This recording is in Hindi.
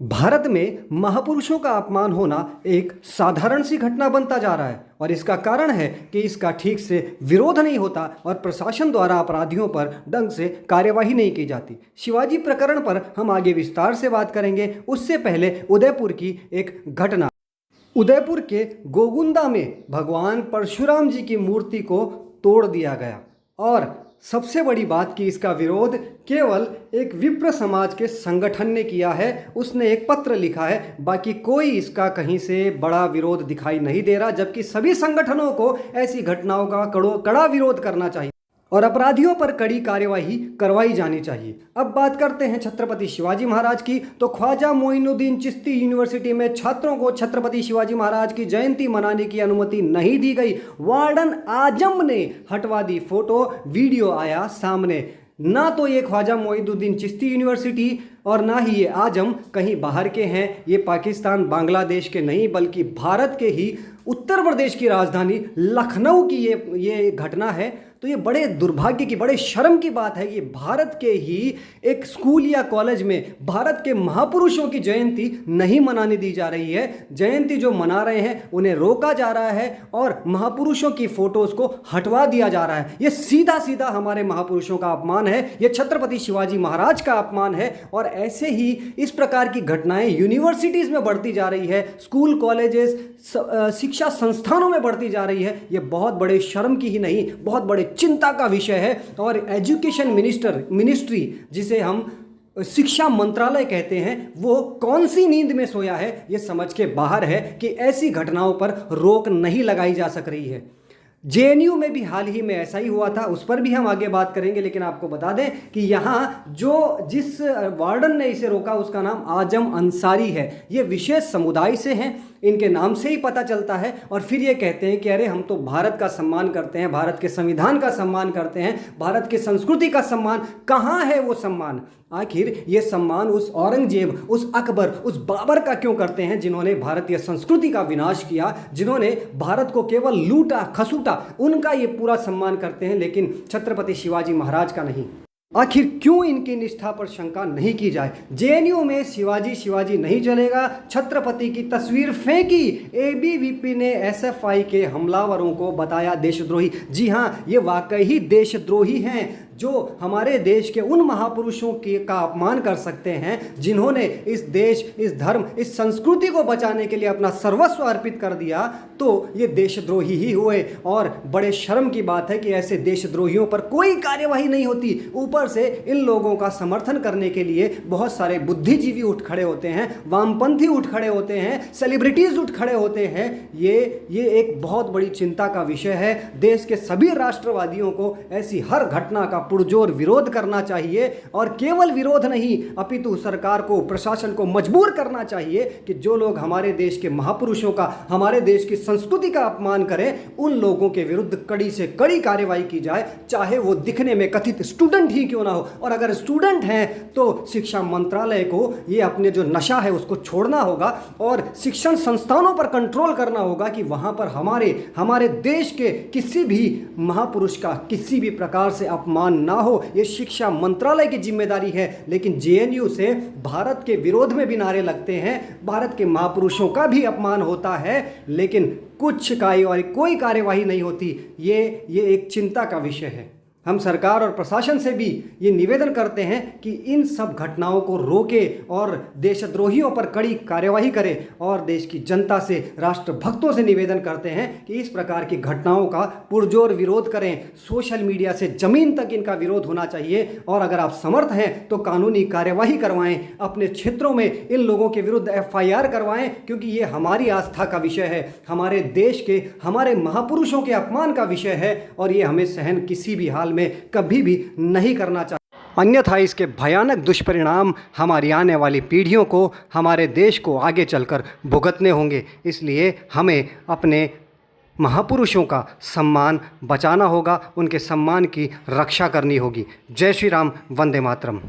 भारत में महापुरुषों का अपमान होना एक साधारण सी घटना बनता जा रहा है और इसका कारण है कि इसका ठीक से विरोध नहीं होता और प्रशासन द्वारा अपराधियों पर ढंग से कार्यवाही नहीं की जाती। शिवाजी प्रकरण पर हम आगे विस्तार से बात करेंगे। उससे पहले उदयपुर की एक घटना। उदयपुर के गोगुंदा में भगवान परशुराम जी की मूर्ति को तोड़ दिया गया और सबसे बड़ी बात कि इसका विरोध केवल एक विप्र समाज के संगठन ने किया है। उसने एक पत्र लिखा है, बाकी कोई इसका कहीं से बड़ा विरोध दिखाई नहीं दे रहा, जबकि सभी संगठनों को ऐसी घटनाओं का कड़ा विरोध करना चाहिए और अपराधियों पर कड़ी कार्यवाही करवाई जानी चाहिए। अब बात करते हैं छत्रपति शिवाजी महाराज की। तो ख्वाजा मोइनुद्दीन चिश्ती यूनिवर्सिटी में छात्रों को छत्रपति शिवाजी महाराज की जयंती मनाने की अनुमति नहीं दी गई। वार्डन आजम ने हटवा दी फोटो, वीडियो आया सामने। ना तो ये ख्वाजा मोइनुद्दीन चिश्ती यूनिवर्सिटी और ना ही ये आजम कहीं बाहर के हैं। ये पाकिस्तान बांग्लादेश के नहीं बल्कि भारत के ही उत्तर प्रदेश की राजधानी लखनऊ की ये घटना है। तो ये बड़े दुर्भाग्य की, बड़े शर्म की बात है कि भारत के ही एक स्कूल या कॉलेज में भारत के महापुरुषों की जयंती नहीं मनाने दी जा रही है। जयंती जो मना रहे हैं उन्हें रोका जा रहा है और महापुरुषों की फोटोज को हटवा दिया जा रहा है। ये सीधा सीधा हमारे महापुरुषों का अपमान है, ये छत्रपति शिवाजी महाराज का अपमान है। और ऐसे ही इस प्रकार की घटनाएं यूनिवर्सिटीज़ में बढ़ती जा रही है, स्कूल कॉलेजेस शिक्षा संस्थानों में बढ़ती जा रही है। ये बहुत बड़े शर्म की ही नहीं, बहुत बड़े चिंता का विषय है। और एजुकेशन मिनिस्ट्री, जिसे हम शिक्षा मंत्रालय कहते हैं, वो कौन सी नींद में सोया है, ये समझ के बाहर है कि ऐसी घटनाओं पर रोक नहीं लगाई जा सक रही है। जेएनयू में भी हाल ही में ऐसा ही हुआ था, उस पर भी हम आगे बात करेंगे। लेकिन आपको बता दें कि यहाँ जिस वार्डन ने इसे रोका उसका नाम आजम अंसारी है। ये विशेष समुदाय से हैं, इनके नाम से ही पता चलता है। और फिर ये कहते हैं कि अरे हम तो भारत का सम्मान करते हैं, भारत के संविधान का सम्मान करते हैं, भारत की संस्कृति का सम्मान। कहाँ है वो सम्मान? आखिर ये सम्मान उस औरंगजेब, उस अकबर, उस बाबर का क्यों करते हैं जिन्होंने भारतीय संस्कृति का विनाश किया, जिन्होंने भारत को केवल लूटा खसूटा? उनका ये पूरा सम्मान करते हैं, लेकिन छत्रपति शिवाजी महाराज का नहीं। आखिर क्यों इनकी निष्ठा पर शंका नहीं की जाए? जेएनयू में शिवाजी नहीं चलेगा, छत्रपति की तस्वीर फेंकी। एबीवीपी ने एसएफआई के हमलावरों को बताया देशद्रोही। जी हाँ, ये वाकई ही देशद्रोही हैं, जो हमारे देश के उन महापुरुषों का अपमान कर सकते हैं जिन्होंने इस देश, इस धर्म, इस संस्कृति को बचाने के लिए अपना सर्वस्व अर्पित कर दिया। तो ये देशद्रोही ही हुए। और बड़े शर्म की बात है कि ऐसे देशद्रोहियों पर कोई कार्यवाही नहीं होती। ऊपर से इन लोगों का समर्थन करने के लिए बहुत सारे बुद्धिजीवी उठ खड़े होते हैं, वामपंथी उठ खड़े होते हैं, सेलिब्रिटीज उठ खड़े होते हैं। ये एक बहुत बड़ी चिंता का विषय है। देश के सभी राष्ट्रवादियों को ऐसी हर घटना का पुरजोर विरोध करना चाहिए और केवल विरोध नहीं अपितु सरकार को, प्रशासन को मजबूर करना चाहिए कि जो लोग हमारे देश के महापुरुषों का, हमारे देश की संस्कृति का अपमान करें, उन लोगों के विरुद्ध कड़ी से कड़ी कार्रवाई की जाए, चाहे वो दिखने में कथित स्टूडेंट ही क्यों ना हो। और अगर स्टूडेंट हैं तो शिक्षा मंत्रालय को ये अपने जो नशा है उसको छोड़ना होगा और शिक्षण संस्थानों पर कंट्रोल करना होगा कि वहां पर हमारे देश के किसी भी महापुरुष का किसी भी प्रकार से अपमान ना हो। यह शिक्षा मंत्रालय की जिम्मेदारी है। लेकिन जेएनयू से भारत के विरोध में भी नारे लगते हैं, भारत के महापुरुषों का भी अपमान होता है, लेकिन कोई कार्यवाही नहीं होती। ये एक चिंता का विषय है। हम सरकार और प्रशासन से भी ये निवेदन करते हैं कि इन सब घटनाओं को रोके और देशद्रोहियों पर कड़ी कार्यवाही करे। और देश की जनता से, राष्ट्रभक्तों से निवेदन करते हैं कि इस प्रकार की घटनाओं का पुरजोर विरोध करें। सोशल मीडिया से जमीन तक इनका विरोध होना चाहिए। और अगर आप समर्थ हैं तो कानूनी कार्यवाही करवाएं, अपने क्षेत्रों में इन लोगों के विरुद्ध एफआईआर करवाएं, क्योंकि ये हमारी आस्था का विषय है, हमारे देश के, हमारे महापुरुषों के अपमान का विषय है और ये हमें सहन किसी भी हाल में कभी भी नहीं करना चाहिए। अन्यथा इसके भयानक दुष्परिणाम हमारी आने वाली पीढ़ियों को, हमारे देश को आगे चलकर भुगतने होंगे। इसलिए हमें अपने महापुरुषों का सम्मान बचाना होगा, उनके सम्मान की रक्षा करनी होगी। जय श्री राम, वंदे मातरम।